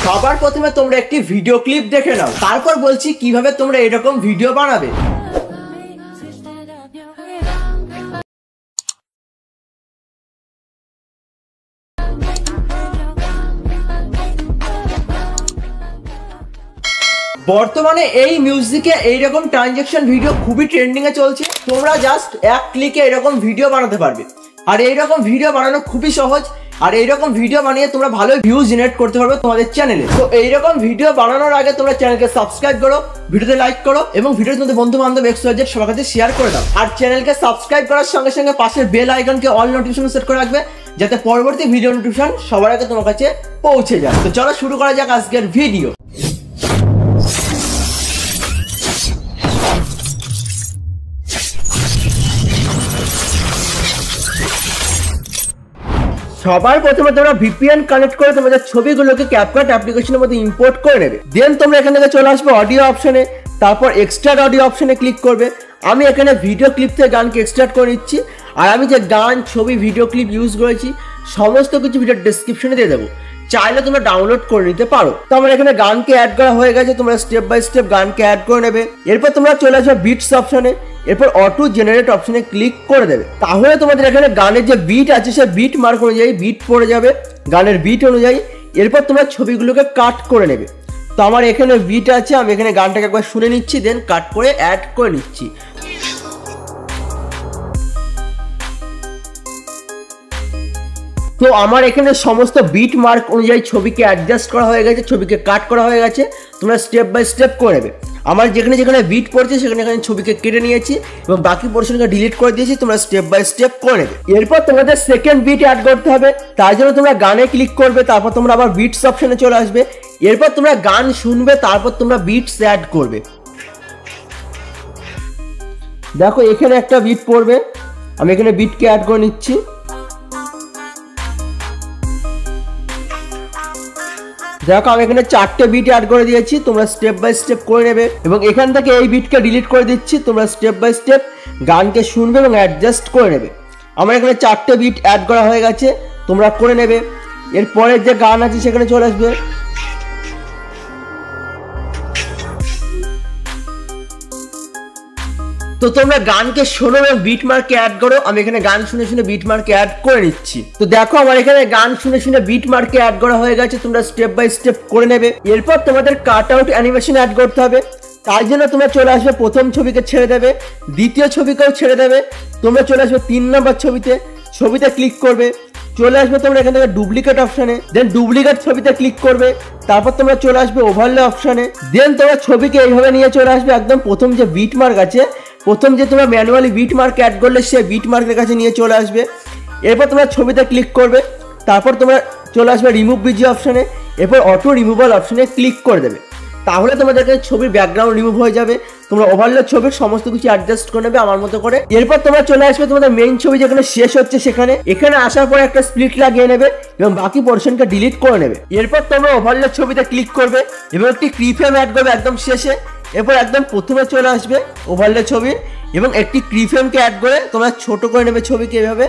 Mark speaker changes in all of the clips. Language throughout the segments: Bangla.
Speaker 1: সবার প্রথমে তোমরা একটি ভিডিও ক্লিপ দেখে নাও, তারপর বলছি কিভাবে তোমরা এরকম ভিডিও বানাবে। বর্তমানে এই মিউজিকে এইরকম ট্রানজ্যাকশন ভিডিও খুবই ট্রেন্ডিং এ চলছে। তোমরা জাস্ট এক ক্লিকে এরকম ভিডিও বানাতে পারবে, আর এইরকম ভিডিও বানানো খুবই সহজ। আর এইরকম ভিডিও বানিয়ে তোমরা ভালো ভিউজ জেনারেট করতে পারবে তোমাদের চ্যানেলে। তো এইরকম ভিডিও বানানোর আগে তোমরা চ্যানেলকে সাবস্ক্রাইব করো, ভিডিওতে লাইক করো এবং ভিডিওর মধ্যে বন্ধু বান্ধব XYZ সবার কাছে শেয়ার করে দাও। আর চ্যানেলকে সাবস্ক্রাইব করার সঙ্গে সঙ্গে পাশের বেল আইকনকে অল নোটিফিকেশন সেট করে রাখবে, যাতে পরবর্তী ভিডিও নোটিফিকেশন সবার আগে তোমার কাছে পৌঁছে যায়। তো চলো শুরু করা যাক আজকের ভিডিও। সবার প্রথমে তোমরা VPN কানেক্ট করে তোমাদের ছবিগুলোকে ক্যাপকাট অ্যাপ্লিকেশনের মধ্যে ইম্পোর্ট করে নেবে। দেন তোমরা এখান থেকে চলে আসবে অডিও অপশনে, তারপর এক্সট্রাক্ট অডিও অপশনে ক্লিক করবে। আমি এখানে ভিডিও ক্লিপ থেকে গানকে এক্সট্রাক্ট করে নিচ্ছি, আর আমি যে গান, ছবি, ভিডিও ক্লিপ ইউজ করেছি সমস্ত কিছু ভিডিওর ডেসক্রিপশনে দিয়ে দেবো, চাইলে তোমরা ডাউনলোড করে নিতে পারো। তো আমার এখানে গানকে অ্যাড করা হয়ে গেছে, তোমরা স্টেপ বাই স্টেপ গানকে অ্যাড করে নেবে। এরপর তোমরা চলে আসবে বিটস অপশনে, এরপর অটো জেনারেট অপশনে ক্লিক করে দেবে। তাহলে তোমাদের এখানে গানের যে বিট আছে সে বিট মার্ক অনুযায়ী বিট পড়ে যাবে, গানের বিট অনুযায়ী। এরপর তোমরা ছবিগুলোকে কাট করে নেবে। তো আমার এখানে বিট আছে, আমি এখানে গানটাকে একবার শুনে নিচ্ছি, দেন কাট করে অ্যাড করে নিচ্ছি। তো আমার এখানে সমস্ত বিট মার্ক অনুযায়ী ছবিকে অ্যাডজাস্ট করা হয়ে গেছে, ছবিকে কাট করা হয়ে গেছে। তোমরা স্টেপ বাই স্টেপ করে নেবে। আমার যেখানে যেখানে বিট পড়ছে সেখানে এখানে ছবিকে কেটে নিয়েছি এবং বাকি পোর্শনকে ডিলিট করে দিয়েছি। তোমরা স্টেপ বাই স্টেপ করে নেবে। এরপর তোমাদের সেকেন্ড বিট অ্যাড করতে হবে, তার জন্য তোমরা গানে ক্লিক করবে, তারপর তোমরা আবার বিটস অপশনে চলে আসবে। এরপর তোমরা গান শুনবে, তারপর তোমরা বিটস অ্যাড করবে। দেখো এখানে একটা বিট পড়বে, আমি এখানে বিটকে অ্যাড করে নিচ্ছি। দেখো আমি এখানে 4টে বিট অ্যাড করে দিয়েছি, তোমরা স্টেপ বাই স্টেপ করে নেবে। এবং এখান থেকে এই বিটকে ডিলিট করে দিচ্ছি, তোমরা স্টেপ বাই স্টেপ গানকে শুনবে এবং অ্যাডজাস্ট করে নেবে। আমার এখানে 4টে বিট অ্যাড করা হয়ে গেছে, তোমরা করে নেবে। এরপরের যে গান আছে সেখানে চলে আসবে। তো তোমরা গানকে শোনো এবং বিট মার্কে অ্যাড করো। আমি এখানে গান শুনে শুনে বিট মার্কে অ্যাড করে নিচ্ছি। তো দেখো আমার এখানে গান শুনে শুনে বিট মার্কে অ্যাড করা হয়ে গেছে, তোমরা স্টেপ বাই স্টেপ করে নেবে। এরপর তোমাদের কাট আউট অ্যানিমেশন অ্যাড করতে হবে। তার জন্য তোমরা চলে আসবে প্রথম ছবিকে ছেড়ে দেবে, দ্বিতীয় ছবিকেও ছেড়ে দেবে। তোমরা চলে আসবে 3 নম্বর ছবিতে ক্লিক করবে। চলে আসবে তোমরা এখান থেকে ডুপ্লিকেট অপশনে, দেন ডুপ্লিকেট ছবিতে ক্লিক করবে। তারপর তোমরা চলে আসবে ওভারলে অপশনে, দেন তোমরা ছবিকে এইভাবে নিয়ে চলে আসবে একদম প্রথম যে বিট মার্ক আছে, প্রথম যে তোমরা ম্যানুয়ালি বিট মার্ক অ্যাড করলে সে বিট মার্কের কাছে নিয়ে চলে আসবে। এরপর তোমরা ছবিতে ক্লিক করবে, তারপর তোমরা চলে আসবে রিমুভ বিজি অপশনে, এরপর অটো রিমুভাল অপশনে ক্লিক করে দেবে। তাহলে তোমাদেরকে ছবির ব্যাকগ্রাউন্ড রিমুভ হয়ে যাবে। তোমরা ওভারলে ছবির সমস্ত কিছু অ্যাডজাস্ট করে নেবে আমার মতো করে। এরপর তোমরা চলে আসবে তোমাদের মেইন ছবি যেখানে শেষ হচ্ছে সেখানে, এখানে আসার পর একটা স্প্লিট লাগিয়ে নেবে এবং বাকি পোর্শনকে ডিলিট করে নেবে। এরপর তোমরা ওভারলে ছবিতে ক্লিক করবে এবং একটি কিফ্রেম অ্যাড করবে একদম শেষে। এরপর একদম প্রথমে চলে আসবে ওভারলে ছবি এবং একটি কিফ্রেমকে অ্যাড করে তোমরা ছোট করে নেবে ছবিকে এভাবে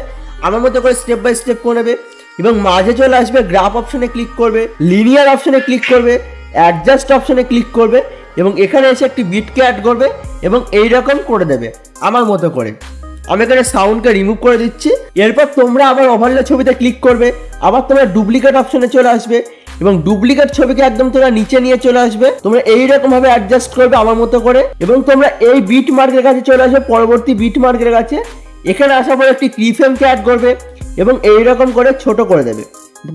Speaker 1: আমার মতো করে স্টেপ বাই স্টেপ করে নেবে। এবং মাঝে চলে আসবে গ্রাফ অপশনে ক্লিক করবে, লিনিয়ার অপশনে ক্লিক করবে, অ্যাডজাস্ট অপশনে ক্লিক করবে এবং এখানে এসে একটি বিটকে অ্যাড করবে এবং এইরকম করে দেবে আমার মতো করে। আমি এখানে সাউন্ডকে রিমুভ করে দিচ্ছি। এরপর তোমরা আবার ওভারলে ছবিতে ক্লিক করবে, আবার তোমরা ডুপ্লিকেট অপশনে চলে আসবে এবং ডুপ্লিকেট ছবিকে একদম তোমরা নিচে নিয়ে চলে আসবে। তোমরা এইরকম ভাবে অ্যাডজাস্ট করবে আমার মতো করে এবং তোমরা এই বিট মার্কের কাছে চলে আসবে, পরবর্তী বিট মার্কের কাছে। এখানে আসার পর একটি কিফ্রেমকে অ্যাড করবে এবং এইরকম করে ছোট করে দেবে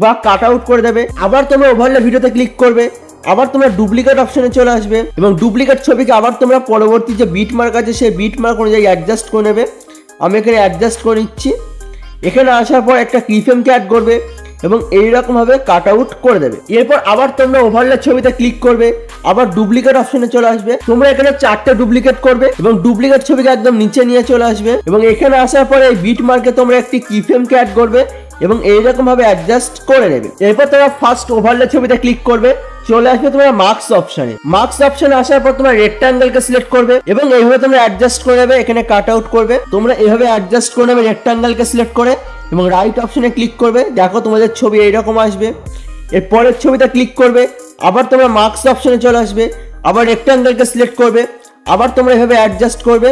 Speaker 1: বা কাট আউট করে দেবে। আবার তোমরা ওভারলে ভিডিওতে ক্লিক করবে, আবার তোমরা ডুপ্লিকেট অপশনে চলে আসবে এবং ডুপ্লিকেট ছবিকে আবার তোমরা পরবর্তী যে বিট মার্ক আছে সেই বিট মার্ক অনুযায়ী অ্যাডজাস্ট করে নেবে। আমি এখানে অ্যাডজাস্ট করে নিচ্ছি। এখানে আসার পর একটা কিফ্রেমকে অ্যাড করবে এবং এইরকম ভাবে কাট আউট করে দেবে। এরপর আবার তোমরা ওভারলে ছবিতে ক্লিক করবে, আবার ডুপ্লিকেট অপশনে চলে আসবে। তোমরা এখানে 4টে ডুপ্লিকেট করবে এবং ডুপ্লিকেট ছবিকে একদম নিচে নিয়ে চলে আসবে এবং এখানে আসার পরে এই বিট মার্কে তোমরা একটি কিফ্রেমকে অ্যাড করবে এবং এইরকম ভাবে অ্যাডজাস্ট করে নেবে। এরপর তোমরা ফার্স্ট ওভারলে ছবিতে ক্লিক করবে, চলে আসবে তোমরা মার্কস অপশনে। মার্কস অপশনে আসার পর তোমরা রেক্টাঙ্গেলকে সিলেক্ট করবে এবং এইভাবে তোমরা অ্যাডজাস্ট করে নেবে, এখানে কাট আউট করবে। তোমরা এইভাবে অ্যাডজাস্ট করে নেবে রেক্টাঙ্গেলকে সিলেক্ট করে এবং রাইট অপশনে ক্লিক করবে। দেখো তোমাদের ছবি এইরকম আসবে। এর পরের ছবিতে ক্লিক করবে, আবার তোমরা মার্কস অপশনে চলে আসবে, আবার রেক্ট্যাঙ্গেলকে সিলেক্ট করবে, আবার তোমরা এভাবে অ্যাডজাস্ট করবে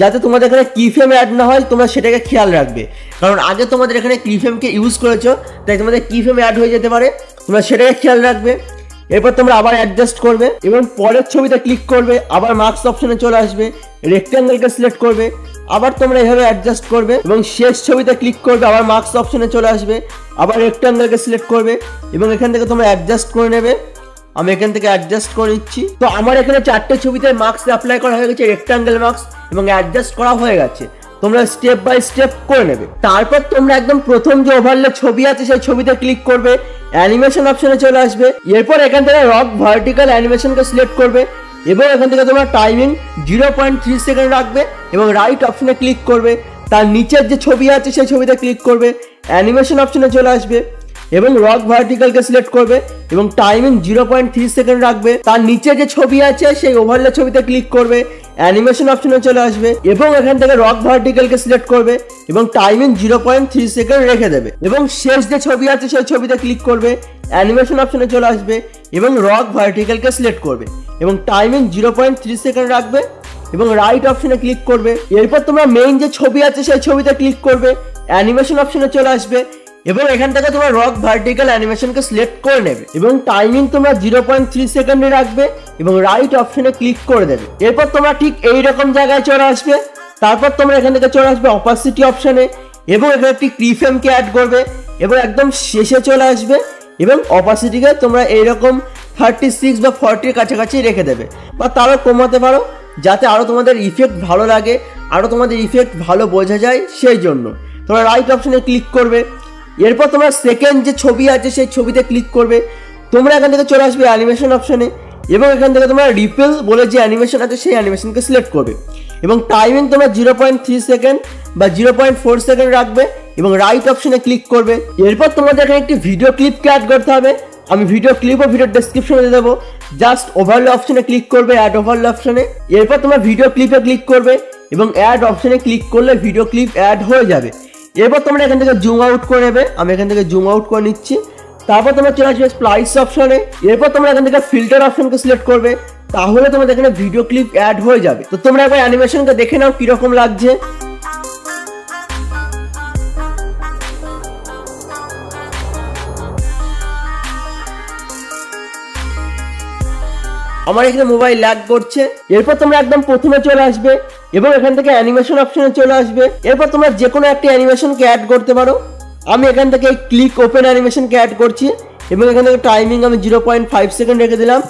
Speaker 1: যাতে তোমাদের এখানে কিফ্রেম অ্যাড না হয়, তোমরা সেটাকে খেয়াল রাখবে, কারণ আগে তোমাদের এখানে কিফ্রেমকে ইউজ করেছো তাই তোমাদের কিফ্রেম অ্যাড হয়ে যেতে পারে, তোমরা সেটাকে খেয়াল রাখবে। এরপর তোমরা আবার অ্যাডজাস্ট করবে এবং পরের ছবিতে ক্লিক করবে, আবার মার্কস অপশনে চলে আসবে, রেক্ট্যাঙ্গেলকে সিলেক্ট করবে, আবার তোমরা এভাবে অ্যাডজাস্ট করবে এবং শেষ ছবিতে ক্লিক করবে, আবার মার্কস অপশনে চলে আসবে, আবার রেক্ট্যাঙ্গেলকে সিলেক্ট করবে এবং এখান থেকে তোমরা অ্যাডজাস্ট করে নেবে। আমি এখান থেকে অ্যাডজাস্ট করে নিচ্ছি। তো আমার এখানে 4টে ছবিতে মার্কস অ্যাপ্লাই করা হয়ে গেছে, রেক্ট্যাঙ্গেল মার্কস, এবং অ্যাডজাস্ট করা হয়ে গেছে। তোমরা স্টেপ বাই স্টেপ করে নেবে। তারপর তোমরা একদম প্রথম যে ওভারলে ছবি আছে সেই ছবিতে ক্লিক করবে, অ্যানিমেশন অপশনে চলে আসবে, এরপর এখান থেকে রক ভার্টিক্যাল অ্যানিমেশনকে সিলেক্ট করবে এবং এখান থেকে তোমরা টাইমিং 0.3 সেকেন্ড রাখবে এবং রাইট অপশনে ক্লিক করবে। তার নিচের যে ছবি আছে সেই ছবিতে ক্লিক করবে, অ্যানিমেশন অপশনে চলে আসবে এবং রক ভার্টিক্যালকে সিলেক্ট করবে এবং টাইমিং 0.3 সেকেন্ড রাখবে। তার নিচে যে ছবি আছে সেই ওভারলে ছবিতে ক্লিক করবে, অ্যানিমেশন অপশনে চলে আসবে এবং এখান থেকে রক ভার্টিক্যালকে সিলেক্ট করবে এবং টাইমিং 0.3 সেকেন্ড রেখে দেবে এবং শেষ যে ছবি আছে সেই ছবিতে ক্লিক করবে, অ্যানিমেশন অপশনে চলে আসবে এবং রক ভার্টিক্যালকে সিলেক্ট করবে এবং টাইমিং 0.3 সেকেন্ড রাখবে এবং রাইট অপশনে ক্লিক করবে। এরপর তোমরা মেইন যে ছবি আছে সেই ছবিতে ক্লিক করবে, অ্যানিমেশন অপশনে চলে আসবে এবং এখান থেকে তোমরা রক ভার্টিক্যাল অ্যানিমেশনকে সিলেক্ট করে নেবে এবং টাইমিং তোমরা 0.3 সেকেন্ডে রাখবে এবং রাইট অপশনে ক্লিক করে দেবে। এরপর তোমরা ঠিক এই রকম জায়গায় চলে আসবে। তারপর তোমরা এখান থেকে চলে আসবে অপাসিটি অপশনে এবং এখানে একটি কিফ্রেমকে অ্যাড করবে এবং একদম শেষে চলে আসবে এবং অপাসিটিকে তোমরা এইরকম 36 বা 40 কাছাকাছি রেখে দেবে বা তারও কমাতে পারো, যাতে আরও তোমাদের ইফেক্ট ভালো লাগে, আরও তোমাদের ইফেক্ট ভালো বোঝা যায়, সেই জন্য তোমরা রাইট অপশনে ক্লিক করবে। এরপর তোমরা সেকেন্ড যে ছবি আছে সেই ছবিতে ক্লিক করবে, তোমরা এখান থেকে চলে আসবে অ্যানিমেশন অপশনে এবং এখান থেকে তোমরা রিপেল বলে যে অ্যানিমেশন আছে সেই অ্যানিমেশনকে সিলেক্ট করবে এবং টাইমিং তোমরা 0.3 সেকেন্ড বা 0.4 সেকেন্ড রাখবে এবং রাইট অপশনে ক্লিক করবে। এরপর তোমাদের এখানে একটি ভিডিও ক্লিপকে অ্যাড করতে হবে। আমি ভিডিও ক্লিপ ও ভিডিও ডেসক্রিপশনে দিয়ে দেবো। জাস্ট ওভারলে অপশনে ক্লিক করবে, অ্যাড ওভারলে অপশনে। এরপর তোমরা ভিডিও ক্লিপে ক্লিক করবে এবং অ্যাড অপশনে ক্লিক করলে ভিডিও ক্লিপ অ্যাড হয়ে যাবে। এরপর তোমরা এখান থেকে জুম আউট করে নেবে। আমি এখান থেকে জুম আউট করে নিচ্ছি। তারপর তোমরা চলে আসবে স্প্লাইস অপশনে। এরপর তোমরা এখান থেকে ফিল্টার অপশনকে সিলেক্ট করবে, তাহলে তোমাদের এখানে ভিডিও ক্লিপ অ্যাড হয়ে যাবে। তো তোমরা একবার অ্যানিমেশনকে দেখে নাও কিরকম লাগছে। আমার এখানে মোবাইল ল্যাগ করছে। এরপর তোমরা একদম প্রথমে চলে আসবে এবং এখান থেকে অ্যানিমেশন অপশনে চলে আসবে। এরপর তোমরা যে কোনো একটা অ্যানিমেশনকে অ্যাড করতে পারো। আমি এখান থেকে ক্লিক ওপেন অ্যানিমেশনকে অ্যাড করছি এবং এখান থেকে টাইমিং আমি 0.5 সেকেন্ড রেখে দিলাম।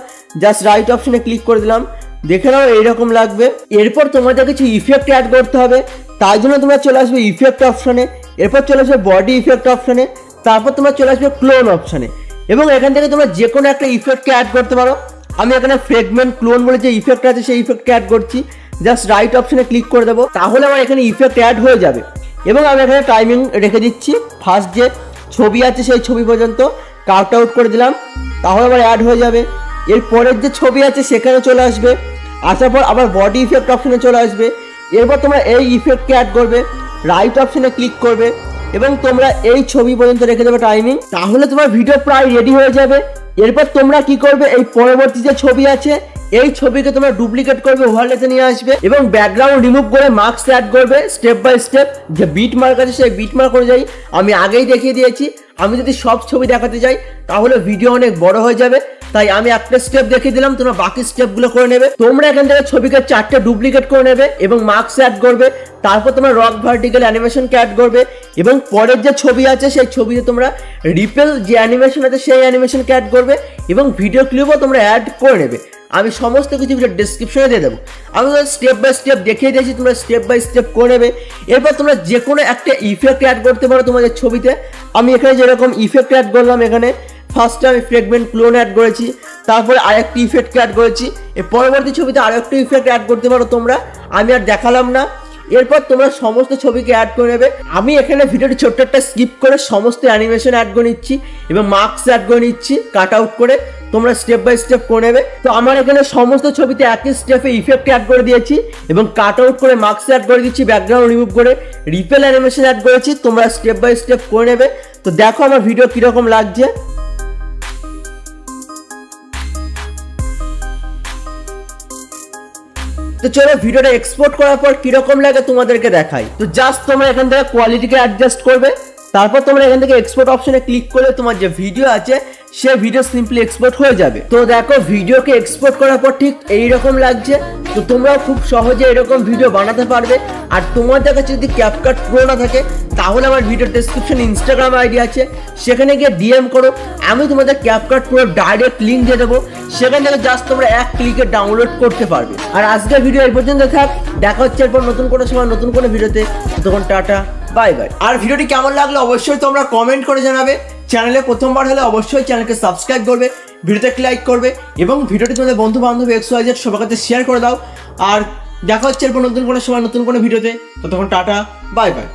Speaker 1: জাস্ট রাইট অপশনে ক্লিক করে দিলাম। দেখে নাও এইরকম লাগবে। এরপর তোমাদের কিছু ইফেক্ট অ্যাড করতে হবে, তাই জন্য তোমরা চলে আসবে ইফেক্ট অপশনে। এরপর চলে আসবে বডি ইফেক্ট অপশনে। তারপর তোমরা চলে আসবে ক্লোন অপশনে এবং এখান থেকে তোমরা যে কোনো একটা ইফেক্টকে অ্যাড করতে পারো। আমি এখানে ফ্রেগমেন্ট ক্লোন বলে যে ইফেক্ট আছে সেই ইফেক্টকে অ্যাড করছি। জাস্ট রাইট অপশনে ক্লিক করে দেবো, তাহলে আমার এখানে ইফেক্ট অ্যাড হয়ে যাবে এবং আমি এখানে টাইমিং রেখে দিচ্ছি। ফার্স্ট যে ছবি আছে সেই ছবি পর্যন্ত কাট আউট করে দিলাম, তাহলে আবার অ্যাড হয়ে যাবে। এর পরের যে ছবি আছে সেখানে চলে আসবে, আসার পর আবার বডি ইফেক্ট অপশনে চলে আসবে। এরপর তোমরা এই ইফেক্টকে অ্যাড করবে, রাইট অপশনে ক্লিক করবে এবং তোমরা এই ছবি পর্যন্ত রেখে দেবে টাইমিং, তাহলে তোমার ভিডিও প্রায় রেডি হয়ে যাবে। এরপর তোমরা কি করবে, এই পরবর্তী যে ছবি আছে এই ছবিকে তোমরা ডুপ্লিকেট করবে, ওভারলেতে নিয়ে আসবে এবং ব্যাকগ্রাউন্ড রিমুভ করে মার্কস অ্যাড করবে স্টেপ বাই স্টেপ। যে বিট মার্ক আছে সেই বিট মার্ক অনুযায়ী আমি আগেই দেখিয়ে দিয়েছি। আমি যদি সব ছবি দেখাতে যাই তাহলে ভিডিও অনেক বড় হয়ে যাবে, তাই আমি একটা স্টেপ দেখিয়ে দিলাম, তোমরা বাকি স্টেপগুলো করে নেবে। তোমরা এখান থেকে ছবিকে 4টে ডুপ্লিকেট করে নেবে এবং মার্কস অ্যাড করবে। তারপর তোমরা রক ভার্টিক্যাল অ্যানিমেশনকে অ্যাড করবে এবং পরের যে ছবি আছে সেই ছবিতে তোমরা রিপেল যে অ্যানিমেশন আছে সেই অ্যানিমেশনকে অ্যাড করবে এবং ভিডিও ক্লিপও তোমরা অ্যাড করে নেবে। আমি সমস্ত কিছু ভিডিও ডেসক্রিপশনে দিয়ে দেবো। আমি স্টেপ বাই স্টেপ দেখিয়ে দিয়েছি, তোমরা স্টেপ বাই স্টেপ করে নেবে। এরপর তোমরা যে কোনো একটা ইফেক্ট অ্যাড করতে পারো তোমাদের ছবিতে। আমি এখানে যেরকম ইফেক্ট অ্যাড করলাম, এখানে ফার্স্টে আমি ফ্রেগমেন্ট ক্লোন অ্যাড করেছি, তারপরে আরেকটি ইফেক্ট অ্যাড করেছি। এর পরবর্তী ছবিতে আরেকটি ইফেক্ট অ্যাড করতে পারো তোমরা, আমি আর দেখালাম না। এরপর তোমরা সমস্ত ছবিকে অ্যাড করে নেবে। আমি এখানে ভিডিওটি ছোট্ট একটা স্কিপ করে সমস্ত অ্যানিমেশন অ্যাড করে নিচ্ছি এবং মার্কস অ্যাড করে নিচ্ছি কাট আউট করে। তোমরা স্টেপ বাই স্টেপ করে নেবে। তো আমার এখানে সমস্ত ছবিতে একই স্টেপে ইফেক্ট অ্যাড করে দিয়েছি এবং কাট আউট করে মার্কস অ্যাড করে দিচ্ছি, ব্যাকগ্রাউন্ড রিমুভ করে রিপেল অ্যানিমেশন অ্যাড করেছি। তোমরা স্টেপ বাই স্টেপ করে নেবে। তো দেখো আমার ভিডিও কিরকম লাগছে। তো চলো ভিডিওটা এক্সপোর্ট করার পর কিরকম লাগে তোমাদেরকে দেখাই। তো জাস্ট তোমরা এখান থেকে কোয়ালিটিকে অ্যাডজাস্ট করবে, তারপর তোমরা এখান থেকে এক্সপোর্ট অপশনে ক্লিক করলে তোমার যে ভিডিও আছে সে ভিডিও সিম্পলি এক্সপোর্ট হয়ে যাবে। তো দেখো ভিডিওকে এক্সপোর্ট করার পর ঠিক এইরকম লাগছে। তো তোমরাও খুব সহজে এরকম ভিডিও বানাতে পারবে। আর তোমাদের কাছে যদি ক্যাপকাট প্রো না থাকে তাহলে আমার ভিডিও ডেসক্রিপশন ইনস্টাগ্রাম আইডি আছে, সেখানে গিয়ে ডিএম করো, আমি তোমাদের ক্যাপকাট প্রো ডাইরেক্ট লিঙ্ক দিয়ে দেবো, সেখান থেকে জাস্ট তোমরা এক ক্লিকে ডাউনলোড করতে পারবে। আর আজকের ভিডিও এই পর্যন্ত থাক, দেখা হচ্ছে এরপর নতুন কোনো সময় নতুন কোনো ভিডিওতে। তখন টাটা বাই বাই। আর ভিডিওটি কেমন লাগলো অবশ্যই তোমরা কমেন্ট করে জানাবে। চ্যানেলে প্রথমবার হলে অবশ্যই চ্যানেলকে সাবস্ক্রাইব করবে, ভিডিওতে লাইক করবে এবং ভিডিওটি তোমাদের বন্ধু বান্ধব XYZ সবার কাছে শেয়ার করে দাও। আর দেখা হচ্ছে এরপর নতুন কোনো সময় নতুন কোনো ভিডিওতে। ততক্ষণ টাটা বাই বাই।